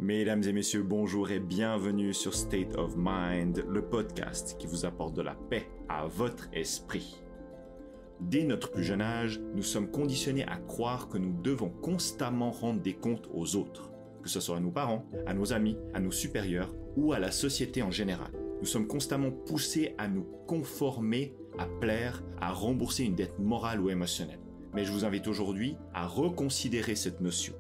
Mesdames et messieurs, bonjour et bienvenue sur State of Mind, le podcast qui vous apporte de la paix à votre esprit. Dès notre plus jeune âge, nous sommes conditionnés à croire que nous devons constamment rendre des comptes aux autres, que ce soit à nos parents, à nos amis, à nos supérieurs ou à la société en général. Nous sommes constamment poussés à nous conformer, à plaire, à rembourser une dette morale ou émotionnelle. Mais je vous invite aujourd'hui à reconsidérer cette notion.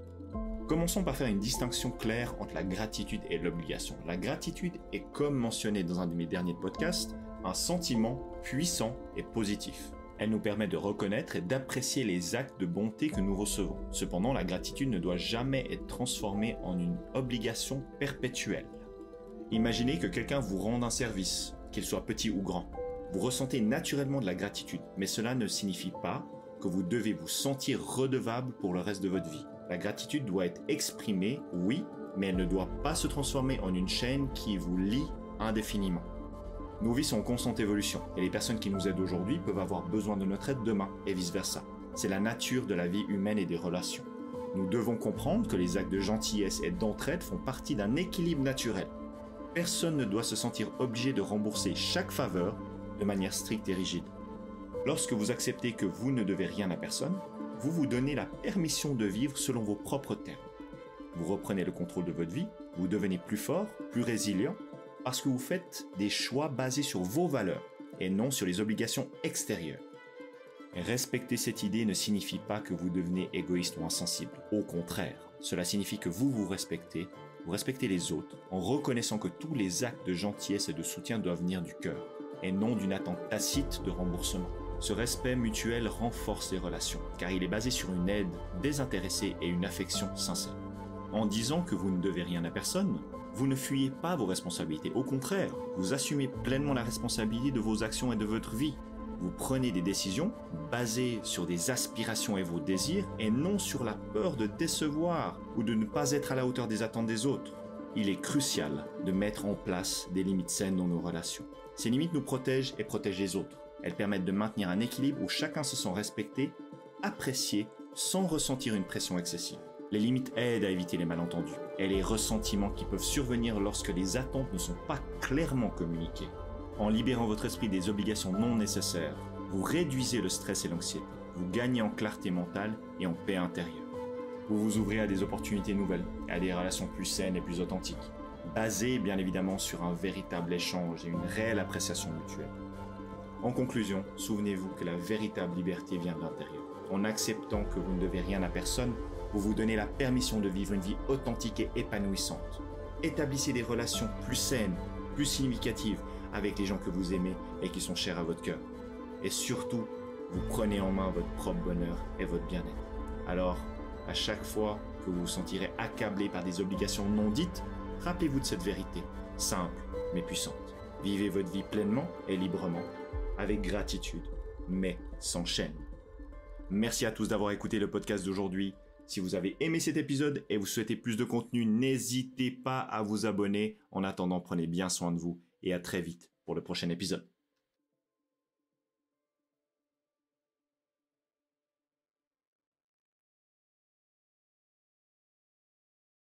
Commençons par faire une distinction claire entre la gratitude et l'obligation. La gratitude est, comme mentionné dans un de mes derniers podcasts, un sentiment puissant et positif. Elle nous permet de reconnaître et d'apprécier les actes de bonté que nous recevons. Cependant, la gratitude ne doit jamais être transformée en une obligation perpétuelle. Imaginez que quelqu'un vous rende un service, qu'il soit petit ou grand. Vous ressentez naturellement de la gratitude, mais cela ne signifie pas que vous devez vous sentir redevable pour le reste de votre vie. La gratitude doit être exprimée, oui, mais elle ne doit pas se transformer en une chaîne qui vous lie indéfiniment. Nos vies sont en constante évolution et les personnes qui nous aident aujourd'hui peuvent avoir besoin de notre aide demain et vice-versa. C'est la nature de la vie humaine et des relations. Nous devons comprendre que les actes de gentillesse et d'entraide font partie d'un équilibre naturel. Personne ne doit se sentir obligé de rembourser chaque faveur de manière stricte et rigide. Lorsque vous acceptez que vous ne devez rien à personne, vous vous donnez la permission de vivre selon vos propres termes. Vous reprenez le contrôle de votre vie, vous devenez plus fort, plus résilient, parce que vous faites des choix basés sur vos valeurs et non sur les obligations extérieures. Respecter cette idée ne signifie pas que vous devenez égoïste ou insensible. Au contraire, cela signifie que vous respectez les autres, en reconnaissant que tous les actes de gentillesse et de soutien doivent venir du cœur, et non d'une attente tacite de remboursement. Ce respect mutuel renforce les relations, car il est basé sur une aide désintéressée et une affection sincère. En disant que vous ne devez rien à personne, vous ne fuyez pas vos responsabilités. Au contraire, vous assumez pleinement la responsabilité de vos actions et de votre vie. Vous prenez des décisions basées sur des aspirations et vos désirs, et non sur la peur de décevoir ou de ne pas être à la hauteur des attentes des autres. Il est crucial de mettre en place des limites saines dans nos relations. Ces limites nous protègent et protègent les autres. Elles permettent de maintenir un équilibre où chacun se sent respecté, apprécié, sans ressentir une pression excessive. Les limites aident à éviter les malentendus et les ressentiments qui peuvent survenir lorsque les attentes ne sont pas clairement communiquées. En libérant votre esprit des obligations non nécessaires, vous réduisez le stress et l'anxiété. Vous gagnez en clarté mentale et en paix intérieure. Vous vous ouvrez à des opportunités nouvelles, à des relations plus saines et plus authentiques, basées bien évidemment sur un véritable échange et une réelle appréciation mutuelle. En conclusion, souvenez-vous que la véritable liberté vient de l'intérieur. En acceptant que vous ne devez rien à personne, vous vous donnez la permission de vivre une vie authentique et épanouissante. Établissez des relations plus saines, plus significatives avec les gens que vous aimez et qui sont chers à votre cœur. Et surtout, vous prenez en main votre propre bonheur et votre bien-être. Alors, à chaque fois que vous vous sentirez accablé par des obligations non dites, rappelez-vous de cette vérité, simple mais puissante. Vivez votre vie pleinement et librement, avec gratitude, mais sans chaîne. Merci à tous d'avoir écouté le podcast d'aujourd'hui. Si vous avez aimé cet épisode et vous souhaitez plus de contenu, n'hésitez pas à vous abonner. En attendant, prenez bien soin de vous et à très vite pour le prochain épisode.